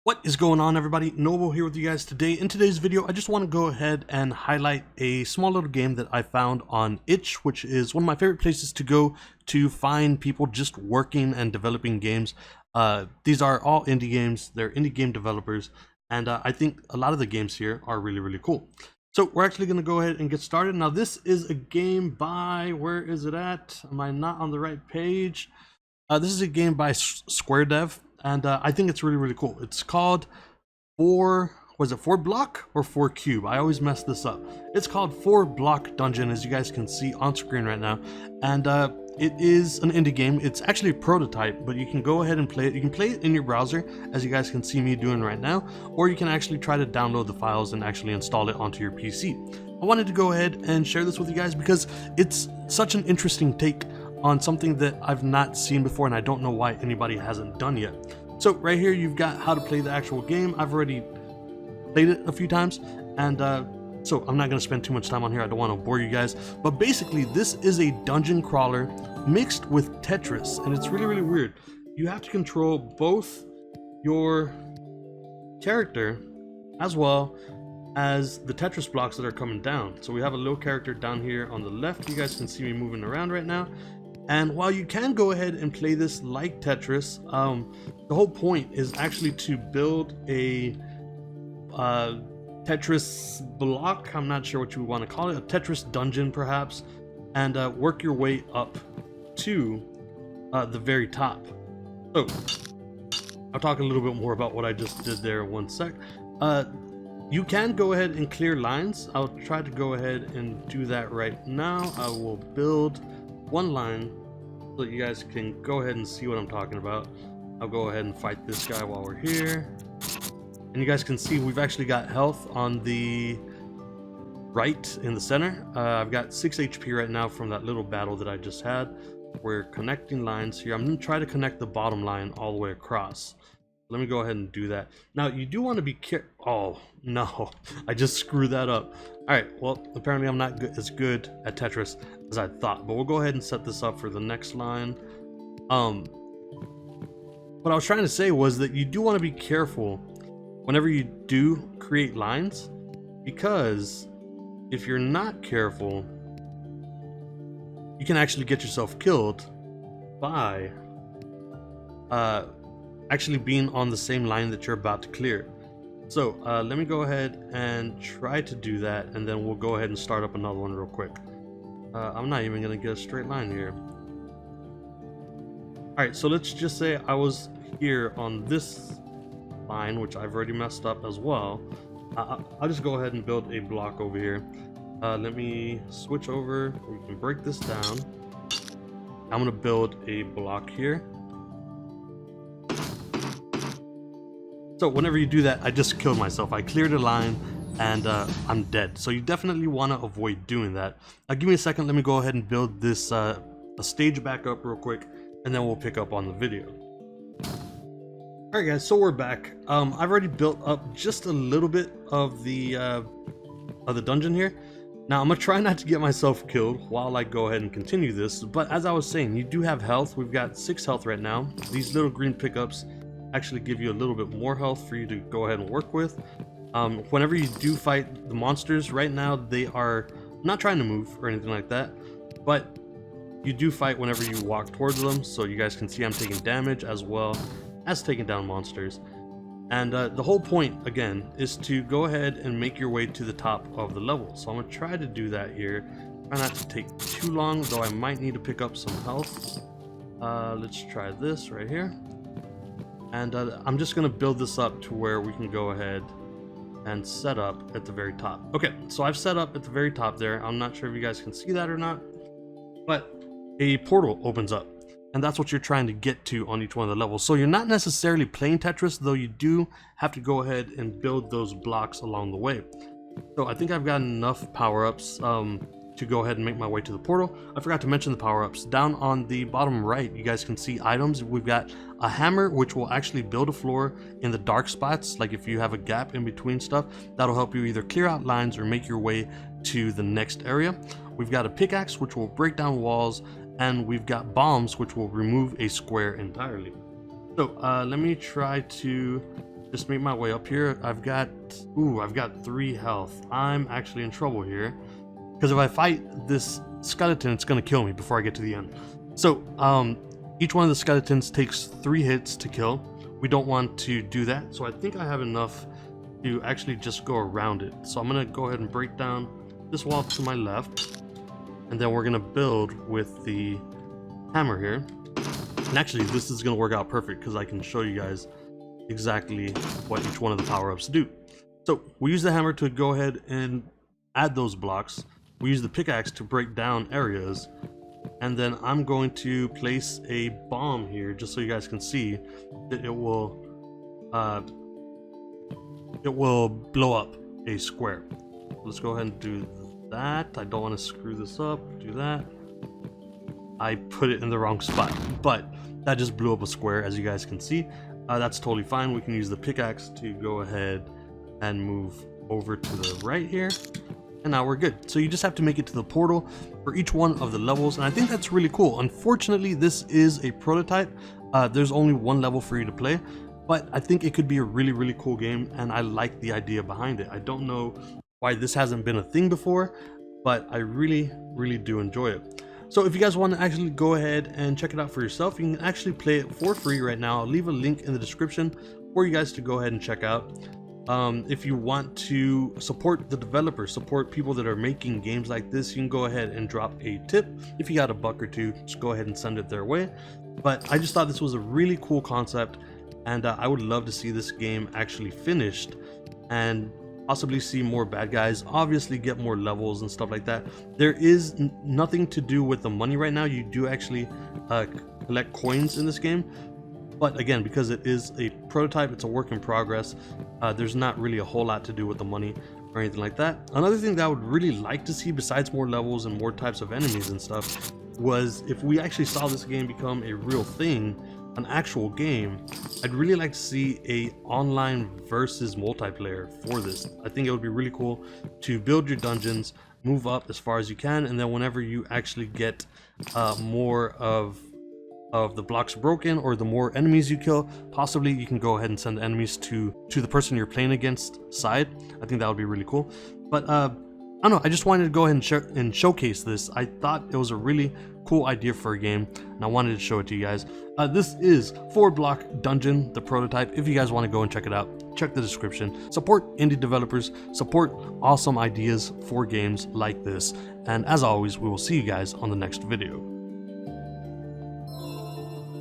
What is going on, everybody? Noble here with you guys today. In today's video, I just want to go ahead and highlight a small little game that I found on itch, which is one of my favorite places to go to find people just working and developing games. These are all indie games. They're indie game developers, and I think a lot of the games here are really cool. So we're actually going to go ahead and get started. Now, this is a game by, where is it at? Am I not on the right page? This is a game by Square Dev. And I think it's really cool. It's called 4 block or 4 cube? I always mess this up. It's called 4 block dungeon, as you guys can see on screen right now. And it is an indie game. It's actually a prototype, but you can go ahead and play it. You can play it in your browser, as you guys can see me doing right now, or you can actually try to download the files and actually install it onto your PC. I wanted to go ahead and share this with you guys because it's such an interesting take on something that I've not seen before, and I don't know why anybody hasn't done yet. So right here you've got how to play the actual game. I've already played it a few times, and so I'm not going to spend too much time on here. I don't want to bore you guys, but basically this is a dungeon crawler mixed with Tetris, and it's really weird. You have to control both your character as well as the Tetris blocks that are coming down. So we have a little character down here on the left. You guys can see me moving around right now. And while you can go ahead and play this like Tetris, the whole point is actually to build a Tetris block. I'm not sure what you want to call it, a Tetris dungeon perhaps, and work your way up to the very top. So I'll talk a little bit more about what I just did there in 1 sec. You can go ahead and clear lines. I'll try to go ahead and do that right now. I will build one line so that you guys can go ahead and see what I'm talking about. I'll go ahead and fight this guy while we're here. And you guys can see we've actually got health on the right in the center. I've got 6 HP right now from that little battle that I just had. We're connecting lines here. I'm going to try to connect the bottom line all the way across. Let me go ahead and do that. Now, you do want to be careful. Oh, no. I just screwed that up. Alright, well, apparently I'm not as good at Tetris as I thought. But we'll go ahead and set this up for the next line. What I was trying to say was that you do want to be careful whenever you do create lines. Because if you're not careful, you can actually get yourself killed by actually being on the same line that you're about to clear. So let me go ahead and try to do that, and then we'll go ahead and start up another one real quick. I'm not even gonna get a straight line here. Alright, so let's just say I was here on this line, which I've already messed up as well. I'll just go ahead and build a block over here. Let me switch over. We can break this down. I'm gonna build a block here. So whenever you do that, I just killed myself. I cleared a line and I'm dead. So you definitely want to avoid doing that. Give me a second. Let me go ahead and build this a stage back up real quick, and then we'll pick up on the video. Alright guys, so we're back. I've already built up just a little bit of the dungeon here. Now I'm gonna try not to get myself killed while I go ahead and continue this, but as I was saying, you do have health. We've got 6 health right now. These little green pickups actually give you a little bit more health for you to go ahead and work with. Whenever you do fight the monsters right now, they are not trying to move or anything like that, but you do fight whenever you walk towards them. So you guys can see I'm taking damage as well as taking down monsters. And the whole point again is to go ahead and make your way to the top of the level. So I'm gonna try to do that here. Try not to take too long, though I might need to pick up some health. Let's try this right here. And I'm just going to build this up to where we can go ahead and set up at the very top. Okay, so I've set up at the very top there. I'm not sure if you guys can see that or not, but a portal opens up. And that's what you're trying to get to on each one of the levels. So you're not necessarily playing Tetris, though you do have to go ahead and build those blocks along the way. So I think I've got enough power-ups to go ahead and make my way to the portal. I forgot to mention the power-ups. Down on the bottom right, you guys can see items. We've got a hammer, which will actually build a floor in the dark spots. Like if you have a gap in between stuff, that'll help you either clear out lines or make your way to the next area. We've got a pickaxe, which will break down walls, and we've got bombs, which will remove a square entirely. So let me try to just make my way up here. I've got 3 health. I'm actually in trouble here, because if I fight this skeleton, it's gonna kill me before I get to the end. So each one of the skeletons takes 3 hits to kill. We don't want to do that, so I think I have enough to actually just go around it. So I'm gonna go ahead and break down this wall to my left, and then we're gonna build with the hammer here. And actually this is gonna work out perfect because I can show you guys exactly what each one of the power-ups do. So we use the hammer to go ahead and add those blocks. We use the pickaxe to break down areas, and then I'm going to place a bomb here just so you guys can see that it will blow up a square. Let's go ahead and do that. I don't want to screw this up. Do that. I put it in the wrong spot, but that just blew up a square, as you guys can see. That's totally fine. We can use the pickaxe to go ahead and move over to the right here, and now we're good. So you just have to make it to the portal for each one of the levels, and I think that's really cool. Unfortunately, this is a prototype. There's only 1 level for you to play, but I think it could be a really cool game, and I like the idea behind it. I don't know why this hasn't been a thing before, but I really do enjoy it. So if you guys want to actually go ahead and check it out for yourself, you can actually play it for free right now. I'll leave a link in the description for you guys to go ahead and check out. If you want to support the developers, support people that are making games like this, you can go ahead and drop a tip. If you got $1 or $2, just go ahead and send it their way. But I just thought this was a really cool concept, and I would love to see this game actually finished and possibly see more bad guys, obviously get more levels and stuff like that. There is nothing to do with the money right now. You do actually collect coins in this game, but again, because it is a prototype, it's a work in progress, there's not really a whole lot to do with the money or anything like that. Another thing that I would really like to see, besides more levels and more types of enemies and stuff, was if we actually saw this game become a real thing, an actual game. I'd really like to see a online versus multiplayer for this. I think it would be really cool to build your dungeons, move up as far as you can, and then whenever you actually get more of the blocks broken, or the more enemies you kill, possibly you can go ahead and send the enemies to the person you're playing against side. I think that would be really cool. But I don't know, I just wanted to go ahead and showcase this. I thought it was a really cool idea for a game, and I wanted to show it to you guys. This is 4-block dungeon, the prototype. If you guys want to go and check it out, check the description. Support indie developers, support awesome ideas for games like this, and as always, we will see you guys on the next video.